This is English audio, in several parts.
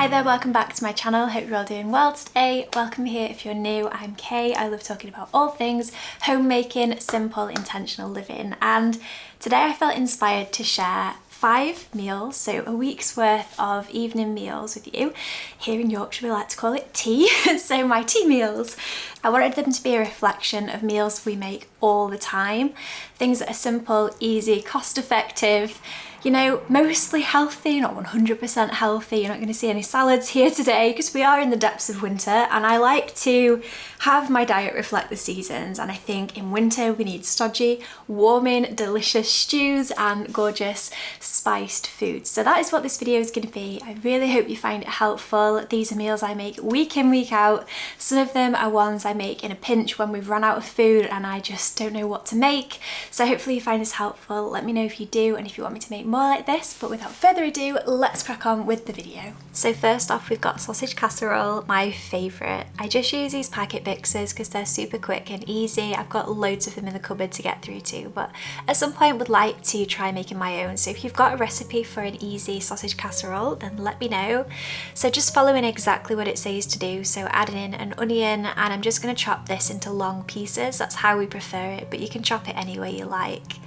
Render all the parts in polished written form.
Hi there, welcome back to my channel. Hope you're all doing well today. Welcome here if you're new. I'm Kay. I love talking about all things homemaking, simple, intentional living. And today I felt inspired to share 5 meals, so a week's worth of evening meals with you. Here in Yorkshire we like to call it tea, so my tea meals. I wanted them to be a reflection of meals we make all the time, things that are simple, easy, cost effective, you know, mostly healthy, not 100% healthy. You're not going to see any salads here today because we are in the depths of winter, and I like to have my diet reflect the seasons. And I think in winter we need stodgy, warming, delicious stews and gorgeous spiced foods. So that is what this video is going to be. I really hope you find it helpful. These are meals I make week in, week out. Some of them are ones I make in a pinch when we've run out of food and I just don't know what to make. So hopefully you find this helpful. Let me know if you do and if you want me to make more like this. But without further ado, let's crack on with the video. So first off, we've got sausage casserole, my favourite. I just use these packet mixers because they're super quick and easy. I've got loads of them in the cupboard to get through to, but at some point would like to try making my own. So if you've got a recipe for an easy sausage casserole, then let me know. So just following exactly what it says to do. So adding in an onion, and I'm just going to chop this into long pieces. That's how we prefer it, but you can chop it any way you like.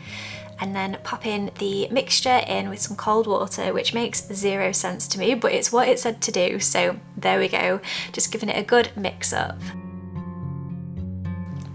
And then popping the mixture in with some cold water, which makes zero sense to me, but it's what it said to do, so there we go. Just giving it a good mix up.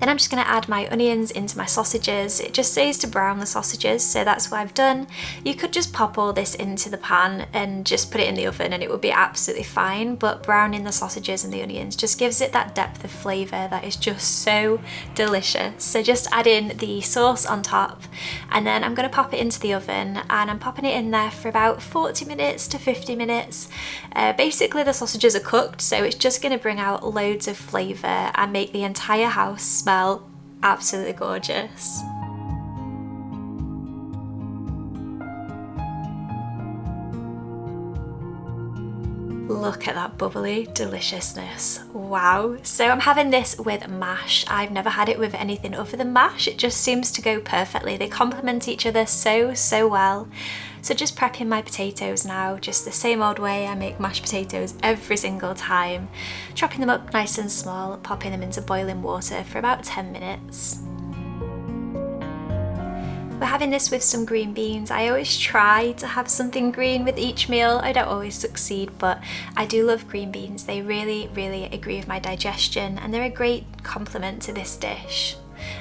Then I'm just going to add my onions into my sausages. It just says to brown the sausages, so that's what I've done. You could just pop all this into the pan and just put it in the oven and it would be absolutely fine, but browning the sausages and the onions just gives it that depth of flavour that is just so delicious. So just add in the sauce on top, and then I'm going to pop it into the oven, and I'm popping it in there for about 40 minutes to 50 minutes. Basically the sausages are cooked, so it's just going to bring out loads of flavour and make the entire house smell absolutely gorgeous. Look at that bubbly deliciousness. Wow. So I'm having this with mash. I've never had it with anything other than mash. It just seems to go perfectly. They complement each other so well. So just prepping my potatoes now, just the same old way I make mashed potatoes every single time. Chopping them up nice and small, popping them into boiling water for about 10 minutes. We're having this with some green beans. I always try to have something green with each meal. I don't always succeed, but I do love green beans. They really agree with my digestion, and they're a great complement to this dish.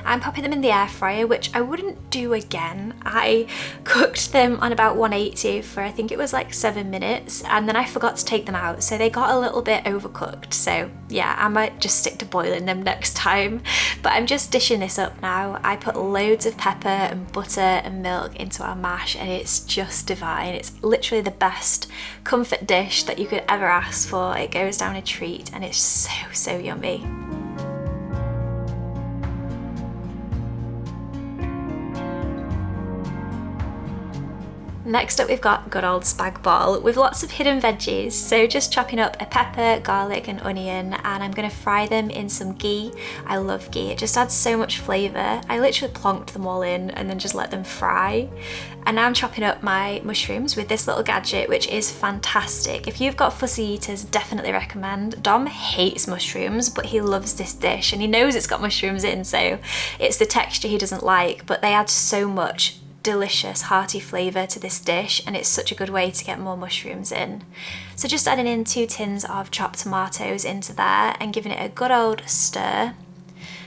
I'm popping them in the air fryer, which I wouldn't do again. I cooked them on about 180 for I think it was like 7 minutes, and then I forgot to take them out, so they got a little bit overcooked. So yeah, I might just stick to boiling them next time. But I'm just dishing this up now. I put loads of pepper and butter and milk into our mash, and it's just divine. It's literally the best comfort dish that you could ever ask for. It goes down a treat and it's so yummy. Next up we've got good old spag bol with lots of hidden veggies. So just chopping up a pepper, garlic and onion, and I'm going to fry them in some ghee. I love ghee, it just adds so much flavour. I literally plonked them all in and then just let them fry. And now I'm chopping up my mushrooms with this little gadget, which is fantastic. If you've got fussy eaters, definitely recommend. Dom hates mushrooms, but he loves this dish and he knows it's got mushrooms in, so it's the texture he doesn't like, but they add so much delicious hearty flavour to this dish, and it's such a good way to get more mushrooms in. So just adding in 2 tins of chopped tomatoes into there and giving it a good old stir,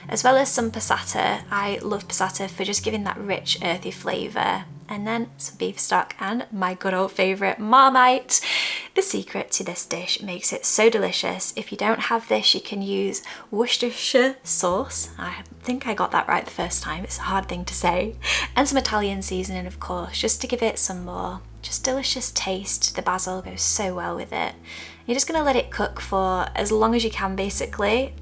as well as some passata. I love passata for just giving that rich earthy flavour. And then some beef stock and my good old favourite Marmite. The secret to this dish makes it so delicious. If you don't have this, you can use Worcestershire sauce. I think I got that right the first time. It's a hard thing to say. And some Italian seasoning, of course, just to give it some more just delicious taste. The basil goes so well with it. You're just going to let it cook for as long as you can, basically.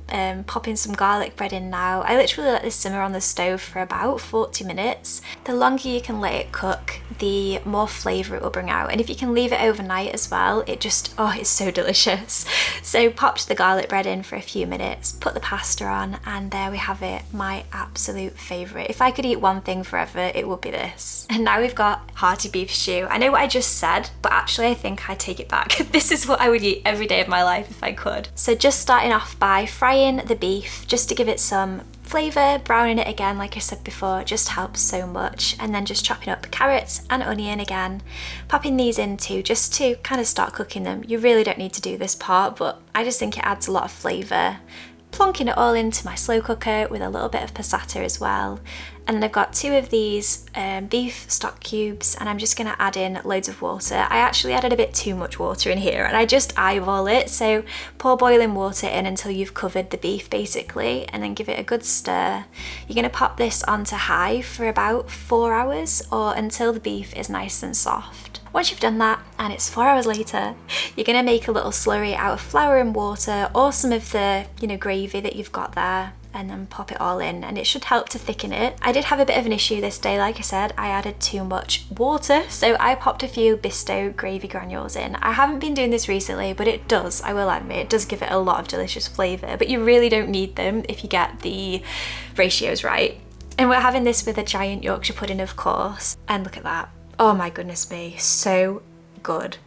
Popping some garlic bread in now. I literally let this simmer on the stove for about 40 minutes. The longer you can let it cook, the more flavour it will bring out. And if you can leave it overnight as well, it just, oh, it's so delicious. So popped the garlic bread in for a few minutes, put the pasta on, and there we have it, my absolute favourite. If I could eat one thing forever, it would be this. And now we've got hearty beef stew. I know what I just said, but actually I think I take it back. This is what I would eat every day of my life if I could. So just starting off by frying the beef, just to give it some flavour. Browning it again, like I said before, just helps so much. And then just chopping up carrots and onion again, popping these in too, just to kind of start cooking them. You really don't need to do this part, but I just think it adds a lot of flavour. Plonking it all into my slow cooker with a little bit of passata as well. And then I've got 2 of these beef stock cubes, and I'm just going to add in loads of water. I actually added a bit too much water in here, and I just eyeball it. So pour boiling water in until you've covered the beef basically, and then give it a good stir. You're going to pop this onto high for about 4 hours, or until the beef is nice and soft. Once you've done that, and it's 4 hours later, you're going to make a little slurry out of flour and water, or some of the, gravy that you've got there, and then pop it all in, and it should help to thicken it. I did have a bit of an issue this day, like I said, I added too much water, so I popped a few Bisto gravy granules in. I haven't been doing this recently, but it does, I will admit, it does give it a lot of delicious flavour, but you really don't need them if you get the ratios right. And we're having this with a giant Yorkshire pudding, of course, and look at that. Oh my goodness me, so good.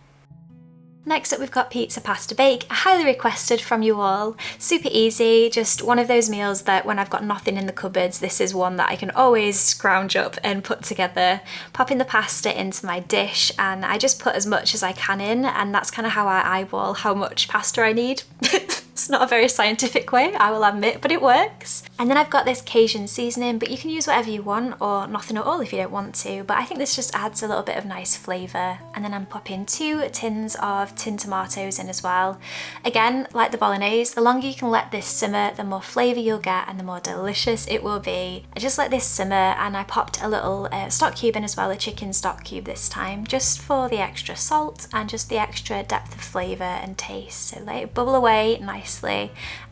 Next up we've got pizza pasta bake, highly requested from you all. Super easy, just one of those meals that when I've got nothing in the cupboards, this is one that I can always scrounge up and put together. Popping the pasta into my dish, and I just put as much as I can in, and that's kind of how I eyeball how much pasta I need. It's not a very scientific way, I will admit, but it works. And then I've got this Cajun seasoning, but you can use whatever you want, or nothing at all if you don't want to, but I think this just adds a little bit of nice flavour. And then I'm popping 2 tins of tin tomatoes in as well. Again, like the bolognese, the longer you can let this simmer, the more flavour you'll get and the more delicious it will be. I just let this simmer, and I popped a little stock cube in as well, a chicken stock cube this time, just for the extra salt and just the extra depth of flavour and taste. So let it bubble away nicely.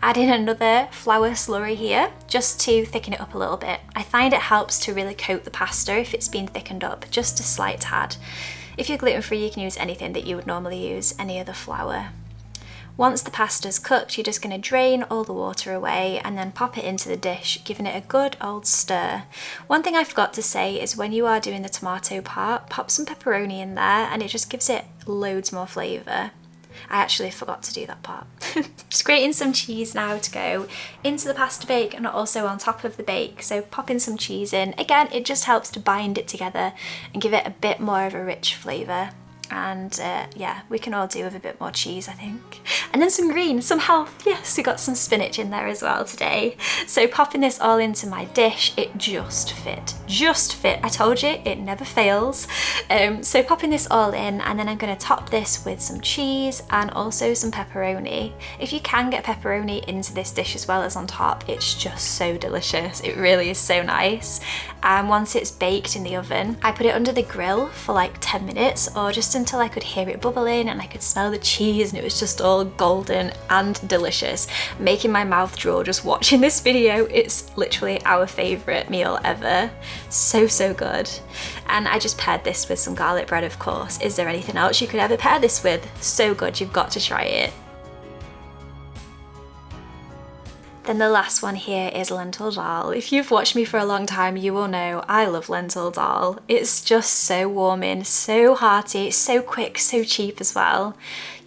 Add in another flour slurry here, just to thicken it up a little bit. I find it helps to really coat the pasta if it's been thickened up, just a slight tad. If you're gluten-free, you can use anything that you would normally use, any other flour. Once the pasta's cooked, you're just going to drain all the water away and then pop it into the dish, giving it a good old stir. One thing I forgot to say is when you are doing the tomato part, pop some pepperoni in there, and it just gives it loads more flavour. I actually forgot to do that part. Just grating some cheese now to go into the pasta bake and also on top of the bake. So popping some cheese in. Again, it just helps to bind it together and give it a bit more of a rich flavour. And yeah, we can all do with a bit more cheese, I think. And then some green, some health. Yes, we got some spinach in there as well today. So popping this all into my dish, it just fit. I told you, it never fails. So popping this all in, and then I'm going to top this with some cheese and also some pepperoni. If you can get pepperoni into this dish as well as on top, it's just so delicious. It really is so nice. And once it's baked in the oven, I put it under the grill for like 10 minutes, or just until I could hear it bubbling and I could smell the cheese, and it was just all golden and delicious, making my mouth drool just watching this video. It's literally our favourite meal ever. So good. And I just paired this with some garlic bread, of course. Is there anything else you could ever pair this with? So good, you've got to try it. Then the last one here is Lentil Dahl. If you've watched me for a long time, you will know I love Lentil Dahl. It's just so warming, so hearty, so quick, so cheap as well.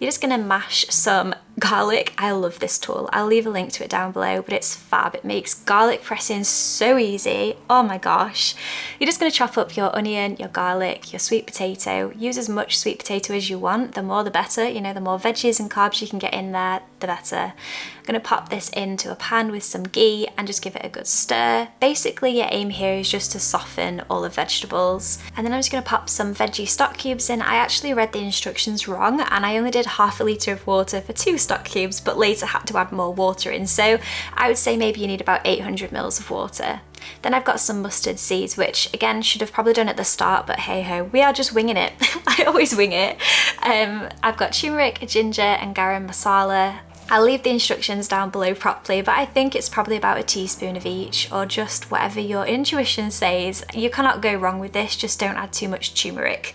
You're just gonna mash some garlic. I love this tool. I'll leave a link to it down below, but it's fab. It makes garlic pressing so easy. Oh my gosh. You're just gonna chop up your onion, your garlic, your sweet potato. Use as much sweet potato as you want. The more the better. You know, the more veggies and carbs you can get in there, the better. I'm gonna pop this into a pan with some ghee and just give it a good stir. Basically, your aim here is just to soften all the vegetables. And then I'm just gonna pop some veggie stock cubes in. I actually read the instructions wrong, and I only did half a litre of water for 2 stock cubes, but later had to add more water in. So I would say maybe you need about 800 mils of water. Then I've got some mustard seeds, which again should have probably done at the start, but hey ho, we are just winging it. I always wing it. I've got turmeric, ginger and garam masala. I'll leave the instructions down below properly, but I think it's probably about a teaspoon of each, or just whatever your intuition says. You cannot go wrong with this, just don't add too much turmeric.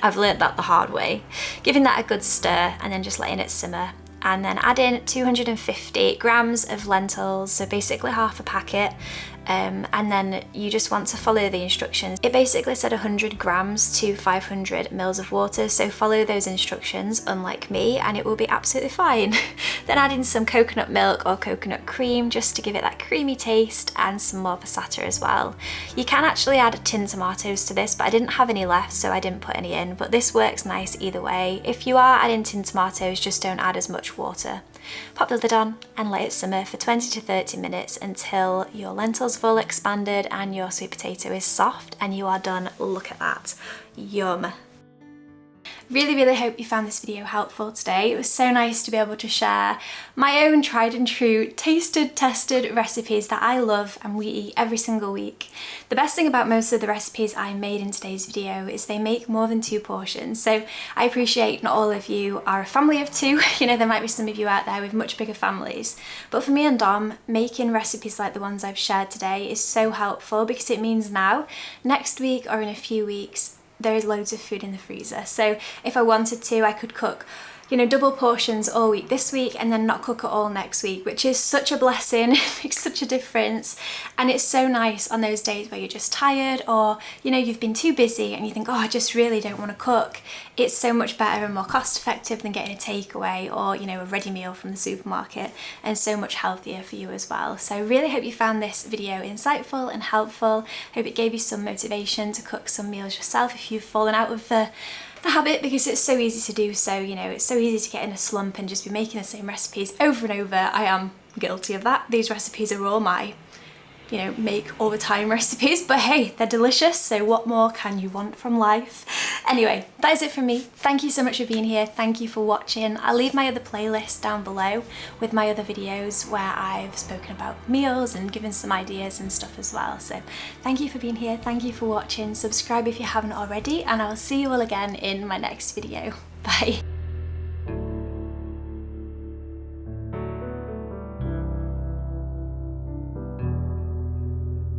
I've learnt that the hard way. Giving that a good stir and then just letting it simmer. And then add in 250 grams of lentils, so basically half a packet. And then you just want to follow the instructions. It basically said 100 grams to 500 mils of water, so follow those instructions, unlike me, and it will be absolutely fine. Then add in some coconut milk or coconut cream just to give it that creamy taste, and some more passata as well. You can actually add tinned tomatoes to this, but I didn't have any left, so I didn't put any in, but this works nice either way. If you are adding tinned tomatoes, just don't add as much water. Pop the lid on and let it simmer for 20 to 30 minutes until your lentils full expanded and your sweet potato is soft, and you are done. Look at that. Yum. Really hope you found this video helpful today. It was so nice to be able to share my own tried and true, tasted, tested recipes that I love and we eat every single week. The best thing about most of the recipes I made in today's video is they make more than 2 portions. So I appreciate not all of you are a family of 2. You know, there might be some of you out there with much bigger families. But for me and Dom, making recipes like the ones I've shared today is so helpful, because it means now, next week or in a few weeks, there is loads of food in the freezer. So if I wanted to, I could cook, you know, double portions all week this week and then not cook at all next week, which is such a blessing. It makes such a difference. And it's so nice on those days where you're just tired, or, you know, you've been too busy and you think, oh, I just really don't want to cook. It's so much better and more cost effective than getting a takeaway or, you know, a ready meal from the supermarket, and so much healthier for you as well. So I really hope you found this video insightful and helpful. Hope it gave you some motivation to cook some meals yourself if you've fallen out of the habit, because it's so easy to do so. You know, it's so easy to get in a slump and just be making the same recipes over and over. I am guilty of that. These recipes are all my, you know, make all the time recipes, but hey, they're delicious, so what more can you want from life? Anyway, that is it from me. Thank you so much for being here. Thank you for watching. I'll leave my other playlist down below with my other videos where I've spoken about meals and given some ideas and stuff as well. So thank you for being here. Thank you for watching. Subscribe if you haven't already, and I'll see you all again in my next video. Bye.